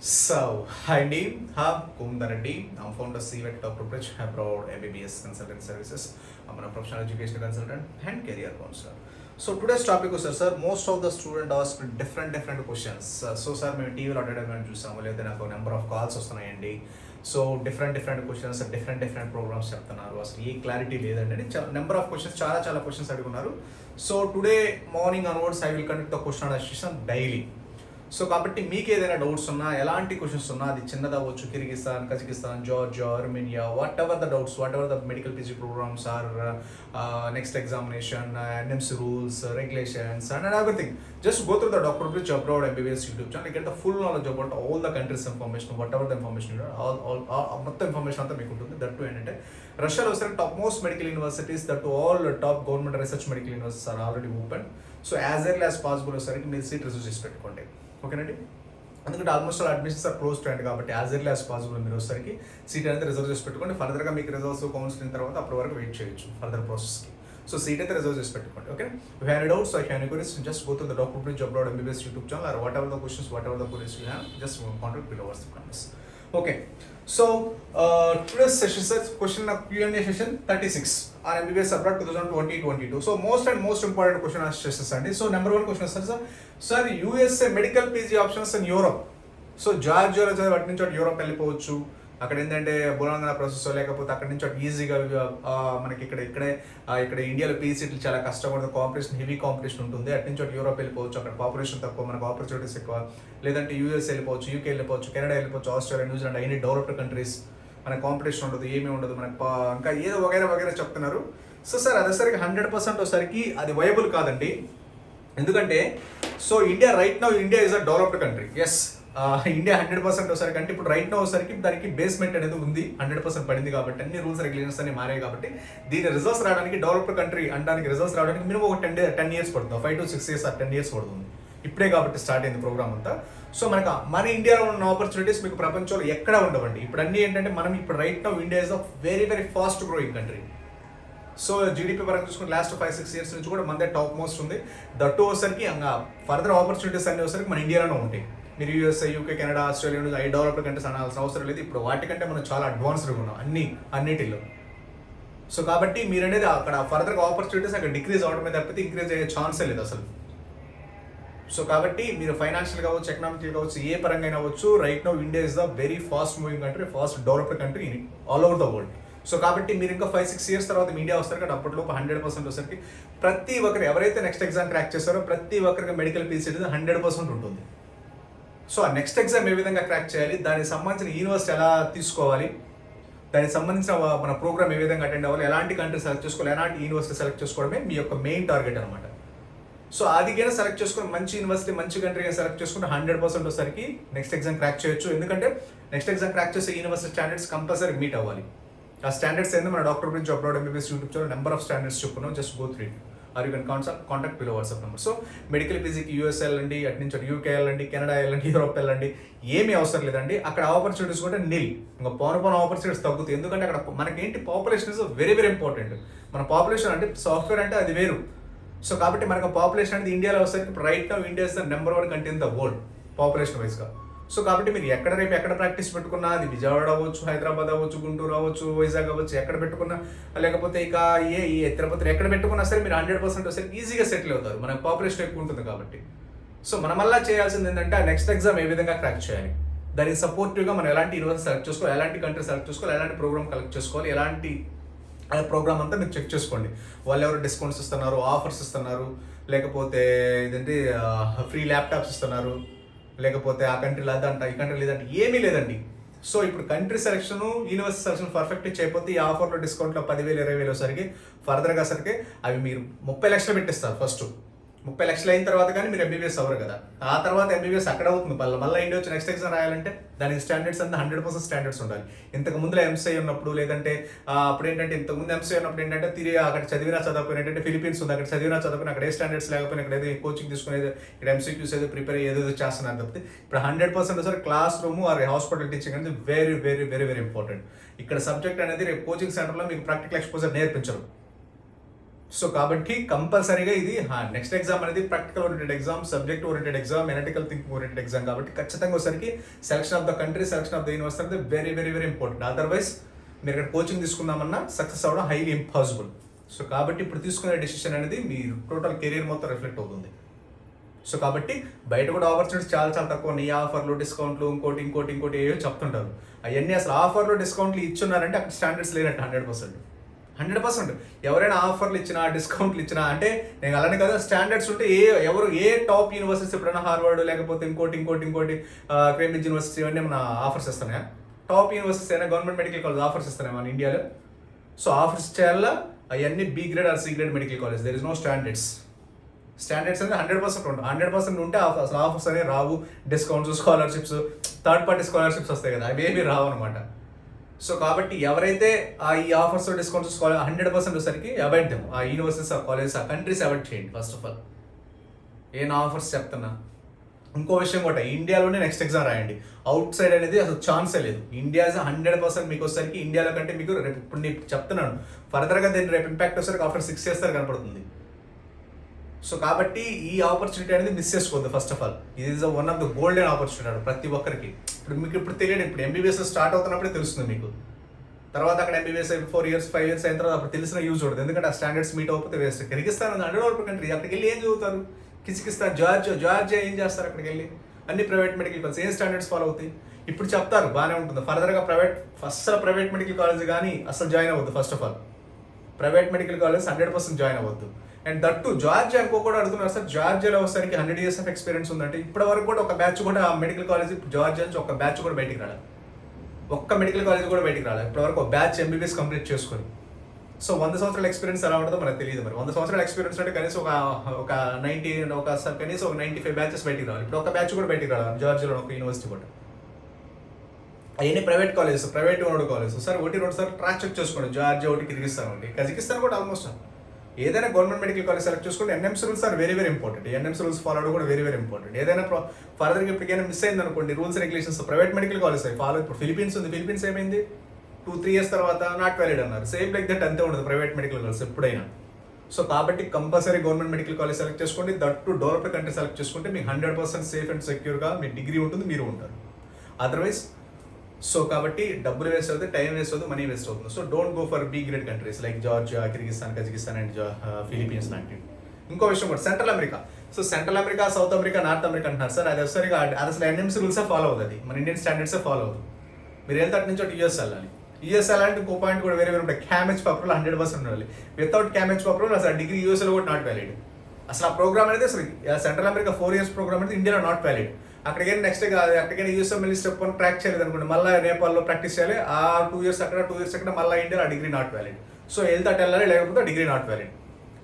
Hi Andy, Kumdar Reddy. I'm founder CVET Dr. Bridge Abroad MBBS Consultant Services. I'm a professional education consultant and career counselor. So today's topic is sir, most of the students ask different questions. So sir, మేము టీవీలో advertisement చూసాము లేదా నాకు number of calls వస్తున్నాయండి. So different questions different programs చెప్తున్నారు, అసలు ఏ clarity లేదండి. నెంబర్ ఆఫ్ క్వశ్చన్స్ చాలా క్వశ్చన్స్ అడుగున్నారు. So today morning onwards I will conduct the question and session daily. So కాబట్టి మీకు ఏదైనా డౌట్స్ ఉన్నా, ఎలాంటి క్వశ్చన్స్ ఉన్నా, అది చిన్నది అవ్వచ్చు, Kyrgyzstan, Kazakhstan, Georgia, Armenia, whatever the doubts, whatever the medical PG programmes or next examination, NMC rules, regulations and everything. Just go through the Dr. Bridge Abroad MBBS YouTube channel. You get the full knowledge about all the countries' information, whatever the information you need, all మొత్తం information అంతా మీకు ఉంటుంది. That too ఏంటంటే రష్యాలో వస్తే top most medical universities, that too all top government research medical universities are already open. So as early as possible వచ్చేసరికి మీరు seat reserve చేసి పెట్టుకోండి, ఓకేనండి. ఎందుకంటే almost all admissions are close to end కాబట్టి యాజ్ ఎర్లీ యాజ్ పాసిబుల్ మీరు వచ్చేసరికి seat అనేది రిజర్వ్ చేసి పెట్టుకోండి. ఫర్దర్గా మీకు రిజల్ట్స్ కౌన్సిలింగ్ తర్వాత అప్పటి వరకు వెయిట్ చేయొచ్చు ఫర్దర్ ప్రాసెస్కి. సో సీట్ అయితే రిజర్వ్ చేసి పెట్టుకోండి, okay. You have doubts, I have queries, just go to the doctor bridge abroad MBBS YouTube channel or whatever the questions, whatever the queries you have, just contact below WhatsApp numbers, okay. So today's session sir question Q&A session 36 on MBBS Abroad 2022. So most important question sessions అండి. So number 1 question sir USA medical PG options in Europe. So జార్జియాలో చదివి అటు నుంచి అటు Europe వెళ్ళిపోవచ్చు. అక్కడ ఏంటంటే బొలాంగనా process, లేకపోతే అక్కడి నుంచి అటు ఈజీగా మనకి ఇక్కడ ఇండియాలో పీజీ సీట్లు చాలా కష్టపడుతుంది, కాంపిటీషన్ హెవీ కాంపిటీషన్ ఉంటుంది. అటు నుంచి అటు యూరోప్ వెళ్ళిపోవచ్చు, అక్కడ పాపులేషన్ తక్కువ, మనకు ఆపర్చునిటీస్ ఎక్కువ. లేదంటే US వెళ్ళిపోవచ్చు, UK వెళ్ళిపోవచ్చు, కెనడా వెళ్ళిపోవచ్చు, ఆస్ట్రేలియా, న్యూజిలాండ్, అన్ని డెవలప్డ్ కంట్రీస్. మనకు కాంపిటీషన్ ఉండదు, ఏమీ ఉండదు, మనకు ఇంకా ఏదో వగైరా చెప్తున్నారు. సో సార్ అదేసరికి 100% వచ్చేసరికి అది వైబుల్ కాదండి. ఎందుకంటే so India right now is a developed country. Yes, India 100% వచ్చేసరికి అంటే ఇప్పుడు రైట్ నో వచ్చేసరికి దానికి బేస్మెంట్ అనేది ఉంది, 100% పడింది కాబట్టి, అన్ని రూల్స్ రెగ్యులేషన్స్ అన్ని మారాయి కాబట్టి దీని రిజల్ట్స్ రావడానికి, డెవలప్డ్ కంట్రీ అనడానికి రిజల్ట్స్ రావడానికి మినిమం ఒక 10 years పడుతుంది, 5 to 6 years ఆర్ 10 years పడుతుంది. ఇప్పుడే కాబట్టి స్టార్ట్ అయింది ప్రోగ్రామ్ అంతా. సో మన ఇండియాలో ఉన్న ఆపర్చునిటీస్ మీకు ప్రపంచంలో ఎక్కడా ఉండవండి. ఇప్పుడు అన్ని ఏంటంటే మనం ఇప్పుడు right now India is a very fast growing country. So GDP పరంగా చూసుకుంటే లాస్ట్ 5-6 years నుంచి కూడా మనదే టాప్ మోస్ట్ ఉంది. దట్టు వచ్చేసరికి ఇంకా ఫర్దర్ ఆపర్చునిటీస్ అన్ని వచ్చేసరికి మన ఇండియాలోనే ఉంటాయి. మీరు USA, UK, Canada, Australia, I developed countries అనాల్సిన అవసరం లేదు. ఇప్పుడు వాటికంటే మనం చాలా అడ్వాన్స్డ్గా ఉన్నాం అన్నిటిలో. సో కాబట్టి మీరు అనేది అక్కడ ఫర్దర్గా ఆపర్చునిటీస్ అక్కడ డిక్రీజ్ అవడమే తప్పితే ఇంక్రీజ్ అయ్యే ఛాన్సే లేదు అసలు. సో కాబట్టి మీరు ఫైనాన్షియల్ కావచ్చు, ఎకనామికల్ కావచ్చు, ఏ పరంగా అయినా అవ్వచ్చు, right now India is the very fast moving country, fast developed country all over the world. So కాబట్టి మీరు ఇంకా 5-6 years తర్వాత మీ ఇండియా వస్తారు కాబట్టి అప్పటిలోపు 100% వచ్చేసరికి ప్రతి ఒక్కరు ఎవరైతే నెక్స్ట్ ఎగ్జామ్ క్రాక్ చేస్తారో ప్రతి ఒక్కరికి మెడికల్ పీసీ 100% ఉంటుంది. సో ఆ నెక్స్ట్ ఎగ్జామ్ ఏ విధంగా క్రాక్ చేయాలి, దానికి సంబంధించిన యూనివర్సిటీ ఎలా తీసుకోవాలి, దానికి సంబంధించిన మన ప్రోగ్రామ్ ఏ విధంగా అటెండ్ అవ్వాలి, ఎలాంటి కంట్రీ సెలెక్ట్ చేసుకోవాలి, ఎలాంటి యూనివర్సిటీ సెలెక్ట్ చేసుకోవడమే మీ యొక్క మెయిన్ టార్గెట్ అనమాట. సో అదిగైనా సెలెక్ట్ చేసుకుని మంచి యూనివర్సిటీ, మంచి కంట్రీ సెలెక్ట్ చేసుకుంటే 100% వచ్చేసరికి నెక్స్ట్ ఎగ్జామ్ క్రాక్ చేయొచ్చు. ఎందుకంటే నెక్స్ట్ ఎగ్జామ్ క్రాక్ చేసే యూనివర్సిటీ స్టాండర్డ్స్ కంపల్సరీ మీట్ అవ్వాలి. ఆ స్టాండర్డ్స్ ఏందో మన doctor bridge abroad MBBS YouTube channel number of standards చెప్పుకున్నాం. Just go through or you can contact below WhatsApp number. So medical పీజీకి US వెళ్ళండి, అటు నుంచి UK వెళ్ళండి, కెనడా వెళ్ళండి, యూరోప్ వెళ్ళండి, ఏమీ అవసరం లేదండి. అక్కడ ఆపర్చునిటీస్ కూడా నిల్, ఇంకా పోను ఆపర్చునిటీస్ తగ్గుతాయి. ఎందుకంటే అక్కడ మనకేంటి పాపులేషన్ ఇస్ వెరీ ఇంపార్టెంట్. మన పాపులేషన్ అంటే సాఫ్ట్వేర్ అంటే అది వేరు. సో కాబట్టి మనకు పాపులేషన్ అనేది ఇండియాలో వచ్చేసరికి right now India is the number 1 country in the world population వైజ్గా. సో కాబట్టి మీరు రేపు ఎక్కడ ప్రాక్టీస్ పెట్టుకున్నా, అది విజయవాడ అవ్వచ్చు, హైదరాబాద్ అవ్వచ్చు, గుంటూరు అవ్వచ్చు, వైజాగ్ అవ్వచ్చు, ఎక్కడ పెట్టుకున్నా, లేకపోతే ఇక తిరుపతి ఎక్కడ పెట్టుకున్నా సరే మీరు 100% వస్తే ఈజీగా సెటిల్ అవుతారు. మనకు పాపులేషన్ ఎక్కువ ఉంటుంది కాబట్టి. సో మనం మళ్ళీ చేయాల్సింది ఏంటంటే ఆ నెక్స్ట్ ఎగ్జామ్ ఏ విధంగా క్రాక్ చేయాలి, దానికి సపోర్టివ్గా మనం ఎలాంటి యూనివర్సిటీ సెలెక్ట్ చేసుకోవాలి, ఎలాంటి కంట్రీ సెలెక్ట్ చేసుకోవాలి, ఎలాంటి ప్రోగ్రామ్ కలెక్ట్ చేసుకోవాలి, ఎలాంటి ప్రోగ్రామ్ అంతా మీరు చెక్ చేసుకోండి. వాళ్ళు ఎవరు డిస్కౌంట్స్ ఇస్తున్నారు, ఆఫర్స్ ఇస్తున్నారు, లేకపోతే ఇదేంటి ఫ్రీ ల్యాప్టాప్స్ ఇస్తున్నారు, లేకపోతే ఆ కంట్రీ లేదంట, ఈ కంట్రీ లేదంటే ఏమీ లేదండి. సో ఇప్పుడు country selection, university selection perfect చేయకపోతే ఈ ఆఫర్లో డిస్కౌంట్లో 10,000 20,000 వచ్చరికి ఫర్దర్గా సరికి అవి మీరు 30 లక్షలు పెట్టిస్తారు. ఫస్ట్ 30 లక్షలు అయిన తర్వాత కానీ మీరు MBBS అవ్వరు కదా. ఆ తర్వాత MBBS అక్కడ అవుతుంది. మళ్ళీ ఇండియా వచ్చి నెక్స్ట్ ఎగ్జామ్ రాయాలంటే దానికి స్టాండర్డ్స్ అంతా 100% స్టాండర్డ్స్ ఉండాలి. ఇంతకు ముందులో MCI ఉన్నప్పుడు, లేదంటే అప్పుడు ఏంటంటే ఇంతకుముందు MCI ఉన్నప్పుడు ఏంటంటే తిరిగి అక్కడ చదివిన ఏంటంటే ఫిలిపీన్స్ ఉంది, అక్కడ చదివిన అక్కడ ఏ స్టాండర్డ్స్ లేకపోయినా ఇక్కడ ఏదో కోచింగ్ తీసుకునేది, ఇక్కడ MCQs ఏదో ప్రిపేర్ ఏదో చేస్తున్నారు తప్పితే ఇప్పుడు 100% sir classroom or hospital teaching అనేది వెరీ ఇంపార్టెంట్. ఇక్కడ సబ్జెక్ట్ అనేది రేపు కోచింగ్ సెంటర్లో మీకు ప్రాక్టికల్ ఎక్స్పోజర్ నేర్పించరు. సో కాబట్టి కంపల్సరీగా ఇది నెక్స్ట్ ఎగ్జామ్ అనేది practical oriented exam, subject oriented exam, analytical thinking oriented exam కాబట్టి ఖచ్చితంగా ఒకసారికి selection of the country, selection of the university అనేది very very very important. Otherwise మీరు ఇక్కడ కోచింగ్ తీసుకుందామన్నా సక్సెస్ అవ్వడం హైలీ ఇంపాసిబుల్. సో కాబట్టి ఇప్పుడు తీసుకునే డెసిషన్ అనేది మీ టోటల్ కెరీర్ మొత్తం రిఫ్లెక్ట్ అవుతుంది. సో కాబట్టి బయట కూడా ఆపర్చునిటీస్ చాలా చాలా తక్కువ ఉన్నాయి. ఆఫర్లు, డిస్కౌంట్లు, ఇంకోటి ఏవో చెప్తుంటారు. అవన్నీ అసలు ఆఫర్లు, డిస్కౌంట్లు ఇచ్చున్నారంటే అక్కడ స్టాండర్డ్స్ లేనట్టు 100%. ఎవరైనా ఆఫర్లు ఇచ్చినా, డిస్కౌంట్లు ఇచ్చినా అంటే నేను అలానే కదా, స్టాండర్డ్స్ ఉంటే ఏ టాప్ యూనివర్సిటీస్ ఎప్పుడైనా హార్వర్డ్ లేకపోతే ఇంకోటి కేంబ్రిడ్జ్ యూనివర్సిటీ ఇవన్నీ మన ఆఫర్స్ ఇస్తున్నాయా? టాప్ యూనివర్సిటీస్ అయినా గవర్నమెంట్ మెడికల్ కాలేజ్ ఆఫర్స్ ఇస్తున్నాయి మన ఇండియాలో. సో ఆఫర్స్ చేయాలా అవన్నీ B grade or C grade medical college. There is no standards అనేది 100% ఉంటుంది. 100% ఉంటే అసలు ఆఫర్స్ అనేవి రావు. Discounts, scholarships, third party scholarships వస్తాయి కదా, అవి ఏమీ రావు అనమాట. సో కాబట్టి ఎవరైతే ఈ ఆఫర్స్, డిస్కౌంట్స్ 100% వచ్చేసరికి అవాయిడ్ దెమ్. ఆ యూనివర్సిటీస్, ఆ కాలేజెస్, ఆ కంట్రీస్ అవాయిడ్ చేయండి ఫస్ట్ ఆఫ్ ఆల్. ఏ నా ఆఫర్స్ చెప్తున్నా. ఇంకో విషయం కూడా, ఇండియాలోనే నెక్స్ట్ ఎగ్జామ్ రాయండి. అవుట్ సైడ్ అనేది అసలు ఛాన్సే లేదు. ఇండియా 100% మీకు వచ్చేసరికి ఇండియాలో కంటే మీకు రేపు ఇప్పుడు నేను చెప్తున్నాను ఫర్దర్గా దీన్ని రేపు ఇంపాక్ట్ వచ్చేసరికి ఆఫ్టర్ 6 years కనపడుతుంది. సో కాబట్టి ఈ ఆపర్చునిటీ అనేది మిస్ చేసుకోవద్దు ఫస్ట్ ఆఫ్ ఆల్. ఇది is one of the golden opportunity ప్రతి ఒక్కరికి. ఇప్పుడు తెలియదు, ఇప్పుడు ఎంబీబీఎస్ స్టార్ట్ అవుతున్నప్పుడే తెలుస్తుంది మీకు. తర్వాత అక్కడ ఎంబీబీఎస్ 4 years 5 years అయిన తర్వాత అప్పుడు తెలిసిన యూజ్ ఉండదు. ఎందుకంటే ఆ స్టాండర్డ్స్ మీట్ అవ్వకపోతే వేస్ట్. కిర్గిస్తాన్ అన్డెవలప్డ్ కంట్రీ, అక్కడికి వెళ్ళి ఏం చదువుతారు? కిర్గిస్తాన్, జార్జియా ఏం చేస్తారు అక్కడికి వెళ్ళి? అన్ని ప్రైవేట్ మెడికల్ కాలేజ్, ఏం స్టాండర్డ్స్ ఫాలో అవుతాయి? ఇప్పుడు చెప్తారు బాగానే ఉంటుంది. ఫర్దర్గా ప్రైవేట్ మెడికల్ కాలేజ్ కానీ అసలు జాయిన్ అవ్వద్దు. First of all private medical college 100% join అవ్వద్దు. అండ్ దట్టు జార్జియా ఇంకో కూడా అడుగుతున్నారు సార్, జార్జియాలో వచ్చేసరికి 100 years ఆఫ్ ఎక్స్పీరియన్స్ ఉందంటే ఇప్పటి వరకు కూడా ఒక బ్యాచ్ కూడా మెడికల్ కాలేజ్ జార్జియా నుంచి ఒక బ్యాచ్ కూడా బయటికి రాలేదు. ఒక్క మెడికల్ కాలేజ్ కూడా బయటికి రాలేదు ఇప్పటివరకు. ఒక బ్యాచ్ ఎంబీబీఎస్ కంప్లీట్ చేసుకొని. సో 100 సంవత్సరాల ఎక్స్పీరియన్స్ ఎలా ఉంటుందో మనకు తెలియదు. మరి 100 సంవత్సరాల ఎక్స్పీరియన్స్ అంటే కనీసం కనీసం ఒక 95 బ్యాచెస్ బయటికి రావాలి. ఇప్పుడు ఒక బ్యాచ్ కూడా బయటికి రావాలి జార్జియాలో ఒక యూనివర్సిటీ కూడా. అవన్నీ private colleges, private owned colleges. Sir ఒకటి సార్ ట్రాక్ చెక్ చేసుకోండి. జార్జియా ఒకటి, కిర్గిస్తాన్ ఒకటి, కజకిస్తాన్ కూడా ఆల్మోస్ట్. ఏదైనా గవర్నమెంట్ మెడికల్ కాలేజ్ సెలెక్ట్ చేసుకోండి. NMC rules are very very important. NMC rules follow అవడం కూడా వెరీ వెరీ ఇంపార్టెంట్. ఏదైనా ఫర్దర్గా ఇప్పటికైనా మిస్ అయింది అనుకోండి rules regulations, private medical college follow. ఇప్పుడు ఫిలిపీన్స్ ఉంది, ఫిలిపీన్స్ ఏమైంది 2-3 years తర్వాత నాట్ వ్యాలిడ్ అన్నారు. సేమ్ లైక్ దట్ అంతే ఉండదు ప్రైవేట్ మెడికల్ కాలేజ్ ఎప్పుడైనా. సో కాబట్టి compulsory government medical college select చేసుకోండి. That too developed country select చేసుకుంటే మీకు 100% సేఫ్ అండ్ సెక్యూర్గా మీ డిగ్రీ ఉంటుంది, మీరు ఉంటారు. అదర్వైజ్ సో కాబట్టి డబ్బులు వేస్ట్ అవుతుంది, టైం వేస్ట్ అవుతుంది, మనీ వేస్ట్ అవుతుంది. So don't go for be grade countries like Georgia, Kyrgyzstan, Kazakhstan and Philippines లాంటివి. ఇంకో విషయం కూడా Central America. So Central America, South America, North America అంటున్నారు సార్. అది ఒకసారిగా అది అసలు ఎన్ఎంసీ రూల్సే ఫాలో అవుతుంది, మన ఇండియన్ స్టాండర్డ్సే ఫాలో అవుతుంది. మీరు వెళ్తే అటు నుంచి ఒకటి యూఎస్ వెళ్ళాలి. యూఎస్ వెళ్ళాలంటే ఇంకో పాయింట్ కూడా వేరే వేరే ఉంటాయి. క్యామేజ్ పేపర్లో 100% ఉండాలి. వితౌట్ క్యామేజ్ పేపర్లో అసలు డిగ్రీ యూఎస్లో కూడా నాట్ వ్యాలిడ్. అసలు ఆ ప్రోగ్రామ్ అనేది అసలు సెంట్రల్ అమెరికా 4 years ప్రోగ్రామ్ అనేది ఇండియాలో నాట్ వ్యాలిడ్. అక్కడికి నెక్స్ట్ అక్కడికైనా యూఎస్ఎం వెళ్ళి స్టెప్ 1 ట్రాక్ చేయలేదు అనుకోండి, మళ్ళీ నేపాల్లో ప్రాక్టీస్ చేయాలి. ఆ 2 years అక్కడ 2 years అక్కడ మళ్ళీ ఇండియాలో ఆ డిగ్రీ నాట్ వ్యాలిడ్. సో వెళ్తే అటు వెళ్ళాలి, లేకపోతే డిగ్రీ నాట్ వ్యాలిడ్.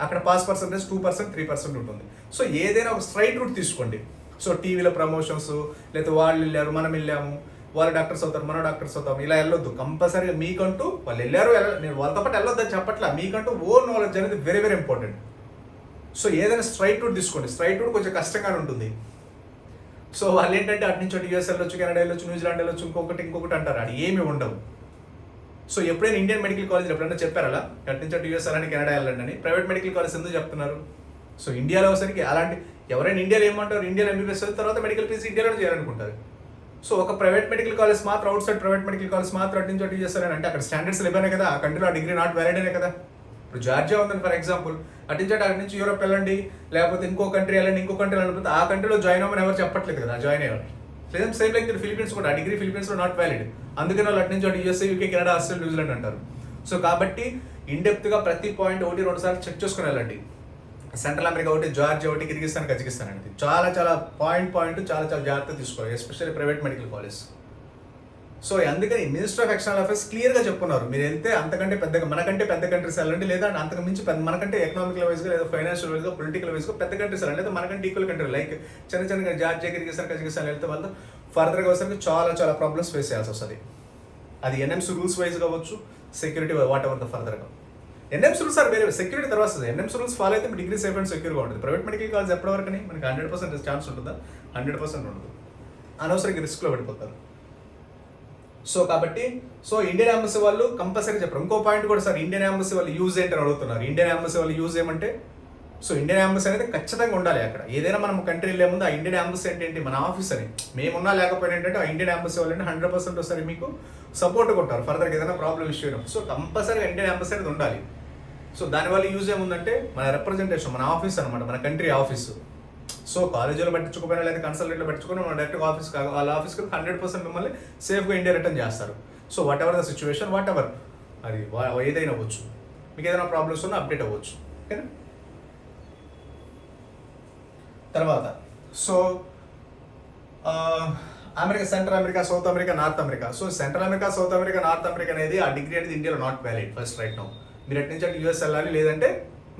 అక్కడ పాస్ పర్సెంటేజ్ 2%, 3% ఉంటుంది. సో ఏదైనా ఒక స్ట్రైట్ రూట్ తీసుకోండి. సో టీవీలో ప్రమోషన్స్, లేకపోతే వాళ్ళు వెళ్ళారు మనం వెళ్ళాము, వాళ్ళు డాక్టర్స్ అవుతారు మనం డాక్టర్స్ అవుతాం, ఇలా వెళ్ళొద్దు. కంపల్సరీగా మీకంటూ వాళ్ళు వెళ్ళారు, నేను వాళ్ళతో పాటు వెళ్ళొద్దు అని చెప్పట్లా, మీకంటూ ఓన్ నాలెడ్జ్ అనేది వెరీ వెరీ ఇంపార్టెంట్. సో ఏదైనా స్ట్రైట్ రూట్ తీసుకోండి. స్ట్రైట్ రూట్ కొంచెం కష్టంగానే ఉంటుంది. సో వాళ్ళు ఏంటంటే అటు నుంచి యూఎస్ వెళ్ళొచ్చు, కెనడా వెళ్ళొచ్చు, న్యూజిలాండ్ వెళ్ళొచ్చు, ఇంకొకటి అంటారు. అది ఏమి ఉండవు. సో ఎప్పుడైనా ఇండియన్ మెడికల్ కాలేజ్ ఎప్పుడైనా చెప్పారు అలా అటు నుంచి యూఎస్ వెళ్ళండి, కెనడా వెళ్ళండి అని? ప్రైవేట్ మెడికల్ కాలేజ్ ఎందుకు చెప్తున్నారు? సో ఇండియాలో వచ్చరికి అలాంటి ఎవరైనా ఇండియాలో ఏమంటారు, ఇండియాలో ఎంబీబీఎస్ తర్వాత మెడికల్ పీసీ ఇండియాలో చేయాలనుకుంటారు. సో ఒక ప్రైవేట్ మెడికల్ కాలేజ్ మాత్రం, out side private medical college మాత్రం అటు నుంచి యూఎస్ అంటే అక్కడ స్టాండర్డ్స్ లేవనే కదా, ఆ కంట్రీలో ఆ డిగ్రీ నాట్ వ్యాలిడ్ అనే కదా. ఇప్పుడు జార్జియా ఉందని ఫర్ ఎగ్జాంపుల్, అటు నుంచి యూరోప్ వెళ్ళండి, లేకపోతే ఇంకో కంట్రీ వెళ్ళండి, వెళ్ళకపోతే ఆ కంట్రీలో జాయిన్ అవ్వమని ఎవరు చెప్పట్లేదు కదా, జాయిన్ అయ్యాలి. లేదా సేమ్ లైక్ ఫిలిపీన్స్ కూడా ఆ డిగ్రీ ఫిలిపీన్స్లో నాట్ వ్యాలిడ్. అందుకని వాళ్ళు అటు నుంచి USA, UK, Canada, Australia, New Zealand అంటారు. సో కాబట్టి ఇన్డెప్త్గా ప్రతి పాయింట్ 1-2 సార్లు చెక్ చేసుకుని వెళ్ళండి. సెంట్రల్ అమెరికా ఒకటి, జార్జియా ఒకటి, కిర్గిస్తాన్, కజకిస్తాన్ అనేది చాలా పాయింట్ చాలా జాగ్రత్త తీసుకోవాలి, especially private medical college. So అందుకని మినిస్టర్ ఆఫ్ ఎక్స్టర్నల్ అఫేర్స్ క్లియర్గా చెప్పున్నారు, మీరు వెళ్తే అంతకంటే మనకంటే పెద్ద కంట్రీస్ వెళ్ళండి, లేదా అంతకు మించి మనకంటే ఎకనామికల్ వైజ్గా, లేదా ఫైనాన్షియల్ వైజ్గా, పొలిటికల్ వైజ్గా పెద్ద కంట్రీస్ వెళ్ళండి, లేదా మనకంటే ఈక్వల్ కంట్రీ లైక్ చిన్న జార్జియా, కిర్గిస్తాన్, కజకిస్తాన్ వెళ్తే వాళ్ళు ఫర్దర్గా వచ్చేసరికి చాలా ప్రాబ్లమ్స్ ఫేస్ చేయాల్సి వస్తుంది. అది ఎన్ఎంసీ రూల్స్ వైజ్ కావచ్చు, సెక్యూరిటీ వాట్ ఎవర్ ద ఫర్దర్గా. ఎన్ఎంసీ రూల్స్ ఆర్ వేరే, సెక్యూరిటీ తర్వాత వస్తుంది. ఎన్ఎంసీ రూల్స్ ఫాలో అయితే మీ డిగ్రీ సేఫ్ అండ్ సెక్యూర్గా ఉంటుంది. ప్రైవేట్ మెడికల్ కాలేజ్ ఎప్పటివరకు మనకి 100% ఛాన్స్ ఉంటుందా? 100% ఉండదు. అనవసరంగా రిస్క్లో పడిపోతారు. సో కాబట్టి ఇండియన్ ఎంబసీ వాళ్ళు కంపల్సరీ చెప్పారు. ఇంకో పాయింట్ కూడా సార్, ఇండియన్ ఎంబసీ వాళ్ళు యూజ్ ఏంటని అడుగుతున్నారు. ఇండియన్ ఎంబసీ వాళ్ళు యూజ్ ఏమంటే, సో ఇండియన్ ఎంబసీ అనేది ఖచ్చితంగా ఉండాలి అక్కడ. ఏదైనా మనం కంట్రీ వెళ్ళే ముందు ఆ ఇండియన్ ఎంబసీ అంటే ఏంటి, మన ఆఫీస్ అని మేమున్నా లేకపోయినా ఏంటంటే ఆ ఇండియన్ ఎంబసీ వాళ్ళు 100% ఒకసారి మీకు సపోర్ట్ కొట్టారు ఫర్దర్గా ఏదైనా ప్రాబ్లం ఇష్యూ అయినా. సో కంపల్సరీగా ఇండియన్ ఎంబసీ అనేది ఉండాలి. సో దానివల్ల యూజ్ ఏముందంటే మన రిప్రజెంటేషన్, మన ఆఫీస్ అనమాట, మన కంట్రీ ఆఫీసు. సో కాలేజీలో పట్టించుకోపోయినా లేదా కన్సల్టెంట్లో పట్టించుకుని మన డైరెక్ట్గా ఆఫీస్ వాళ్ళ ఆఫీస్కి 100% మిమ్మల్ని సేఫ్గా ఇండియా రిటర్న్ చేస్తారు. So what ever the situation, what ever అది ఏదైనా అవ్వచ్చు, మీకు ఏదైనా ప్రాబ్లమ్స్ ఉన్నా అప్డేట్ అవ్వచ్చు. ఓకేనా. తర్వాత so America, central America, South America, North America. So Central America, South America, North America అనేది ఆ డిగ్రీ అనేది ఇండియాలో not valid first right now. మీరు అటు నుంచి అటు యూఎస్ వెళ్ళాలి, లేదంటే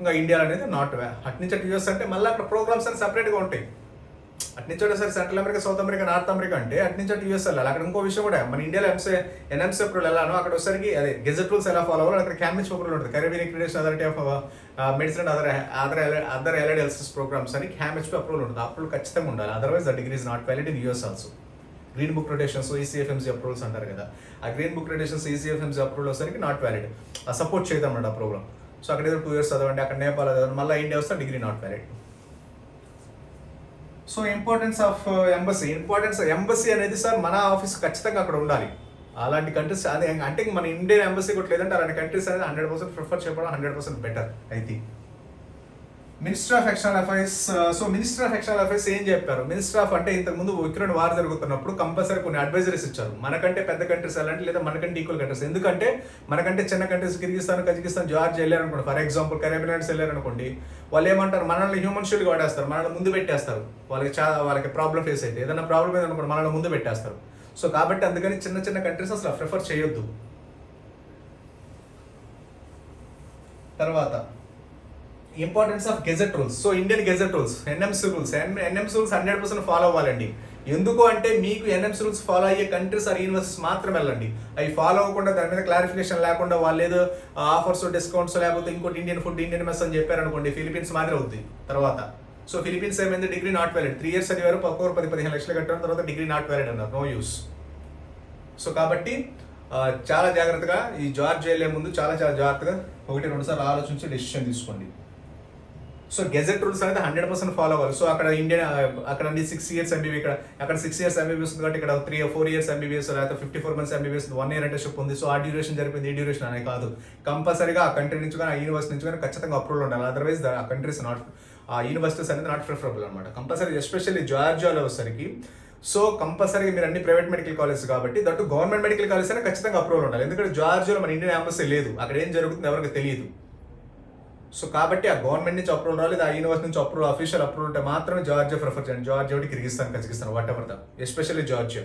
ఇంకా ఇండియాలో అనేది నాట్ అటు నుంచి అటు యూఎస్ అంటే మళ్ళీ అక్కడ ప్రోగ్రామ్స్ అని సపరేట్గా ఉంటాయి. అటు నుంచి ఒకసారి central America, South America, North America అంటే అటు నుంచి అటు యూఎస్ వెళ్ళాలి. అక్కడ ఇంకో విషయం కూడా, మన ఇండియాలో ఎన్ఎంసీ అప్రూవల్ వెళ్ళాను, అక్కడ ఒకసారికి అదే గెజెట్ రూల్స్ ఎలా ఫాలో అవ్వాలి, అక్కడ క్యామిచ్ అప్రూవల్ ఉంటుంది. Caribbean accreditation authority of medicine other allied health programs అని క్యామిచ్ అప్రూవల్ ఉంటుంది. అప్రూవల్ ఖచ్చితంగా ఉండాలి, otherwise the degree is not valid in US also. Green book rotations, ECFMG approvals అంటారు కదా, ఆ green book rotations, ECFMG approval వచ్చేసరికి నాట్ వ్యాలిడ్, సపోర్ట్ చేయదు అన్నమాట ఆ ప్రోగ్రామ్. సో అక్కడ ఏదో 2 years చదవండి, అక్కడ నేపాల్ చదవండి, మళ్ళీ ఇండియా వస్తే degree not valid. So importance of embassy. Embassy అనేది సార్ మన ఆఫీస్ ఖచ్చితంగా అక్కడ ఉండాలి. అలాంటి కంట్రీస్ అదే అంటే మన ఇండియన్ ఎంబసీ కూడా లేదంటే అలాంటి కంట్రీస్ అనేది 100% ప్రిఫర్ చేయడం 100% బెటర్. అయితే minister of external affairs. So minister of external affairs ఏం చెప్పారు, మినిస్టర్ ఆఫ్ అంటే ఇంతకుముందు ఉక్రెయిన్ వార్ జరుగుతున్నప్పుడు కంపల్సరీ కొన్ని అడ్వైజరీస్ ఇచ్చారు. మనకంటే పెద్ద కంట్రీస్ వెళ్ళండి, లేదా మనకంటే ఈక్వల్ కంట్రీస్. ఎందుకంటే మనకంటే చిన్న కంట్రీస్ కిర్గిస్తాన్, కజకిస్తాన్, జార్జ్ వెళ్ళారనుకోండి, ఫర్ ఎగ్జాంపుల్ కరేబియన్ వెళ్ళారనుకోండి, వాళ్ళు ఏమంటారు, మనల్ని హ్యూమన్ షీల్డ్ వాడేస్తారు, మనల్ని ముందు పెట్టేస్తారు. వాళ్ళకి ప్రాబ్లం ఫేస్ అయితే ఏదైనా ప్రాబ్లం ఏదనుకోండి మనల్ని ముందు పెట్టేస్తారు. సో కాబట్టి అందుకని చిన్న చిన్న కంట్రీస్ అసలు ప్రిఫర్ చేయొద్దు. తర్వాత importance of gazette rules. So Indian gazette rules, NMC rules 100% follow అవ్వాలండి. ఎందుకు అంటే మీకు ఎన్ఎంసీ రూల్స్ ఫాలో అయ్యే కంట్రీస్ ఆర్ యూనివర్సిటీస్ మాత్రం వెళ్ళండి. అవి ఫాలో అవ్వకుండా దాని మీద క్లారిఫికేషన్ లేకుండా వాళ్ళు ఏదో ఆఫర్స్, డిస్కౌంట్స్, లేకపోతే ఇంకోటి ఇండియన్ ఫుడ్, ఇండియన్ మెస్ అని చెప్పారనుకోండి, ఫిలిపీన్స్ మాదిరి అవుతుంది తర్వాత. సో ఫిలిపీన్స్ ఏమైంది, డిగ్రీ నాట్ వ్యాలిడ్. 3 years చదివారు, 10-15 లక్షలు కట్టారు, తర్వాత డిగ్రీ నాట్ వ్యాలిడ్ అన్నారు, నో యూస్. సో కాబట్టి చాలా జాగ్రత్తగా ఈ జార్జ్ వెళ్ళే ముందు చాలా జాగ్రత్తగా 1-2 సార్లు ఆలోచించి డెసిషన్ తీసుకోండి. సో గెజెట్ రూల్స్ అనేది 100% ఫాలో అవ్వాలి. సో అక్కడ అక్కడ 6 years ఎంబీబీ, అక్కడ 6 years ఎంబీబీఎస్ ఉంది కాబట్టి ఇక్కడ 3-4 years ఎంబీబీఎస్, లేకపోతే 54 months ఎంబీబీఎస్, 1 year ఇంటర్న్షిప్ ఉంది. సో ఆ డ్యూరేషన్ జరిపింది, ఈ డ్యూరేషన్ అనే కాదు, కంపల్సరీగా ఆ కంట్రీ నుంచి కానీ ఆ యూనివర్సిటీ నుంచి కానీ ఖచ్చితంగా అప్రూవల్ ఉండాలి. అదర్వైజ్ ఆ కంట్రీస్ నాట్, ఆ యూనివర్సిటీస్ అనేది నాట్ ప్రిఫరబుల్ అనమాట. కంపల్సరీ ఎస్పెషల్లీ జార్జియాలో వచ్చేసరికి సో కంపల్సరీగా మీరు అన్ని ప్రైవేట్ మెడికల్ కాలేజ్ కాబట్టి దట్టు గవర్నమెంట్ మెడికల్ కాలేజ్ అయినా ఖచ్చితంగా అప్రూవల్ ఉండాలి. ఎందుకంటే జార్జియాలో మన ఇండియన్ ఎంబసీ లేదు, అక్కడ ఏం జరుగుతుందో ఎవరికి తెలియదు. సో కాబట్టి ఆ గవర్నమెంట్ నుంచి అప్రూవల్ రాలేదు, ఆ యూనివర్సిటీ నుంచి అప్రూవల్, అఫీషియల్ అప్రూవల్ ఉంటే మాత్రమే జార్జియా ప్రిఫర్ చేయండి. జార్జియా ఒకటి, Kyrgyzstan, Kazakhstan, what ever the, especially Georgia.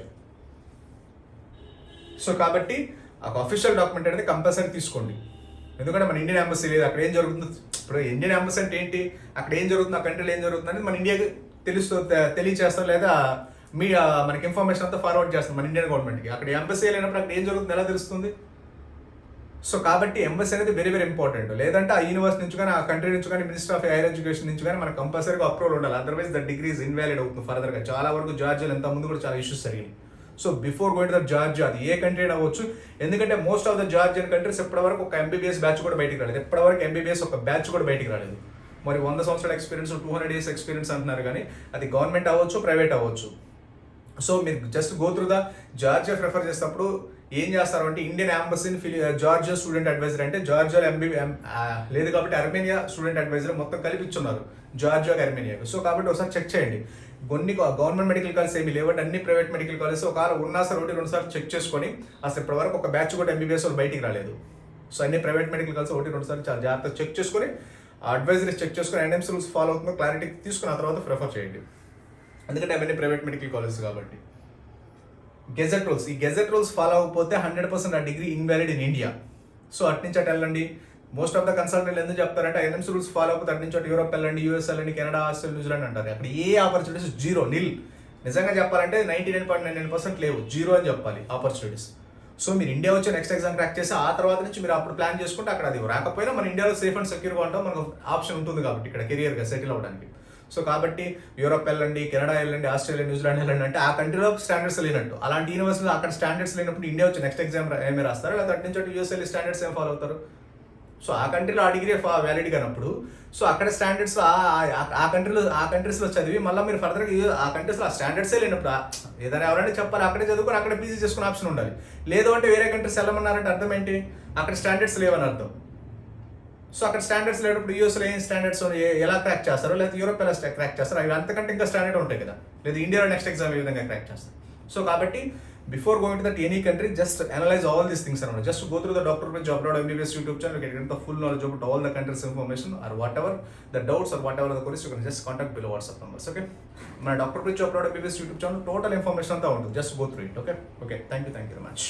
So కాబట్టి ఆ అఫీషియల్ డాక్యుమెంట్ అనేది కంపల్సరీ తీసుకోండి. ఎందుకంటే మన ఇండియన్ ఎంబసీ లేదు, అక్కడ ఏం జరుగుతుందో, ఇప్పుడు ఇండియన్ ఎంబసీ అంటే ఏంటి, అక్కడ ఏం జరుగుతుంది, ఆ కంట్రీలో ఏం జరుగుతుంది అనేది మన ఇండియాకి తెలియచేస్తాం, లేదా మనకి ఇన్ఫర్మేషన్ అంతా ఫార్వర్డ్ చేస్తాం మన ఇండియన్ గవర్నమెంట్కి. అక్కడ ఎంబసీ లేనప్పుడు అక్కడ ఏం జరుగుతుంది ఎలా తెలుస్తుంది. సో కాబట్టి ఎంబసీ అనేది వెరీ వెరీ ఇంపార్టెంట్. లేదంటే ఆ యూనివర్సిటీ నుంచి కానీ, ఆ కంట్రీ నుంచి కానీ, మినిస్టర్ ఆఫ్ హైయర్ ఎడ్యుకేషన్ నుంచి కానీ మనకు కంపల్సరీగా అప్రూవల్ ఉండాలి. Otherwise the degree is invalid అవుతుంది ఫర్దర్గా. చాలా వరకు జార్జియాలో ఎంత ముందు కూడా చాలా ఇష్యూస్ జరిగినాయి. So before going to the Georgia, అది ఏ కంట్రీ అయినా అవ్వచ్చు. ఎందుకంటే most of the Georgian countries ఇప్పటివరకు ఒక ఎంబీబీఎస్ బ్యాచ్ కూడా బయటికి రాలేదు, ఇప్పటివరకు ఎంబీబీఎస్ ఒక బ్యాచ్ కూడా బయటికి రాలేదు. మరి 100 సంవత్సరాల ఎక్స్పీరియన్స్, 200 years ఎక్స్పీరియన్స్ అంటున్నారు, కానీ అది గవర్నమెంట్ అవ్వచ్చు, ప్రైవేట్ అవ్వచ్చు. సో మీరు just go through the Georgia prefer చేసినప్పుడు ఏం చేస్తారు అంటే, ఇండియన్ ఎంబసీని జార్జియా స్టూడెంట్ అడ్వైజర్ అంటే జార్జియా లేదు కాబట్టి అర్మేనియా స్టూడెంట్ అడ్వైజర్ మొత్తం కలిపిస్తున్నారు జార్జియా, అర్మేనియాకు. సో కాబట్టి ఒకసారి చెక్ చేయండి. కొన్ని గవర్నమెంట్ మెడికల్ కాలేజ్ ఏమి లేవంటే అన్ని ప్రైవేట్ మెడికల్ కాలేజ్ ఒకవేళ ఉన్నా సార్ 1-2 సార్లు చెక్ చేసుకొని, అసలు ఇప్పటివరకు ఒక బ్యాచ్ కూడా ఎంబీబీఎస్ వాళ్ళు బయటికి రాలేదు. సో అన్ని ప్రైవేట్ మెడికల్ కాలేజ్ 1-2 సార్లు చాలా జాగ్రత్తగా చెక్ చేసుకొని, అడ్వైజరీస్ చెక్ చేసుకొని, ఎన్ఎంసీ రూల్స్ ఫాలో అవుతుందో క్లారిటీ తీసుకున్న తర్వాత ప్రిఫర్ చేయండి. ఎందుకంటే అవన్నీ ప్రైవేట్ మెడికల్ కాలేజ్ కాబట్టి. గెజెట్ రూల్స్, ఈ గెజెట్ రూల్స్ ఫాలో అవ్వకపోతే 100% ఆ degree invalid in India. So అటు నుంచి అటు వెళ్ళండి. మోస్ట్ ఆఫ్ ద కన్సల్టెంట్లు ఎందుకు చెప్తారంటే, ఎన్ఎంసీ రూల్స్ ఫాలో అవ్వకపోతే అటు నుంచి అటు యూరోప్ వెళ్ళండి, యూఎస్ వెళ్ళండి, కెనడా, ఆస్ట్రేలియా, న్యూజిలాండ్ అంటారు. అక్కడ ఏ ఆపర్చునిటీస్ జీరో, నిల్. నిజంగా చెప్పాలంటే 99.99% లేవు, జీరో అని చెప్పాలి ఆపర్చునిటీస్. సో మీరు ఇండియా వచ్చి నెక్స్ట్ ఎగ్జామ్ క్రాక్ చేసి ఆ తర్వాత నుంచి మీరు అప్పుడు ప్లాన్ చేసుకుంటే అక్కడ అది రాకపోయినా మన ఇండియాలో సేఫ్ అండ్ సెక్యూర్గా ఉంటాం, మనకు ఆప్షన్ ఉంటుంది కాబట్టి ఇక్కడ కెరియర్గా సెటిల్ అవ్వడానికి. సో కాబట్టి యూరోప్ వెళ్ళండి, కెనడా వెళ్ళండి, ఆస్ట్రేలియా, న్యూజిలాండ్ వెళ్ళండి అంటే ఆ కంట్రీలో స్టాండర్డ్స్ లేనట్టు. అలాంటి యూనివర్సిటీలో అక్కడ స్టాండర్డ్స్ లేనప్పుడు ఇండియా వచ్చి నెక్స్ట్ ఎగ్జామ్ ఏమి రాస్తారు, లేదా అటు నుంచి యూఎస్ వెళ్ళి స్టాండర్డ్స్ ఏం ఫాలో అవుతారు? సో ఆ కంట్రీలో ఆ డిగ్రీ వ్యాలిడ్ కానప్పుడు, సో అక్కడ స్టాండర్డ్స్ ఆ కంట్రీస్లో చదివి మళ్ళీ మీరు ఫర్దర్గా ఆ కంట్రీస్లో ఆ స్టాండర్డ్సే లేనప్పుడు ఏదైనా ఎవరైనా చెప్పాలి అక్కడే చదువుకొని అక్కడే పీజీ చేసుకునే ఆప్షన్ ఉండాలి. లేదు అంటే వేరే కంట్రీస్ వెళ్ళమన్నారంటే అర్థం ఏంటి? అక్కడ స్టాండర్డ్స్ లేవని అర్థం. సో అక్కడ స్టాండర్డ్స్ లేనప్పుడు యూఎస్లో ఏం స్టాండర్డ్స్ ఎలా క్రాక్ చేస్తారో, లేదా యూరోప్ ఎలా క్రాక్ చేస్తారో అవి అంతకంటే ఇంకా స్టాండర్డ్ ఉంటాయి కదా. లేదా ఇండియాలో నెక్స్ట్ ఎగ్జామ్ ఏ విధంగా క్రాక్ చేస్తారు. సో కాబట్టి before going to that any country, just analyse all these things అనమాట. Just go through the doctor Pritch Abroad MBBS YouTube channel. You can get the full knowledge about all the countries information or whatever the doubts or whatever the queries, you can just contact below WhatsApp numbers. Okay, my Dr. Pritch Abroad MBBS YouTube channel total information అంతా ఉంటుంది. Just go through it. Okay, thank you very much.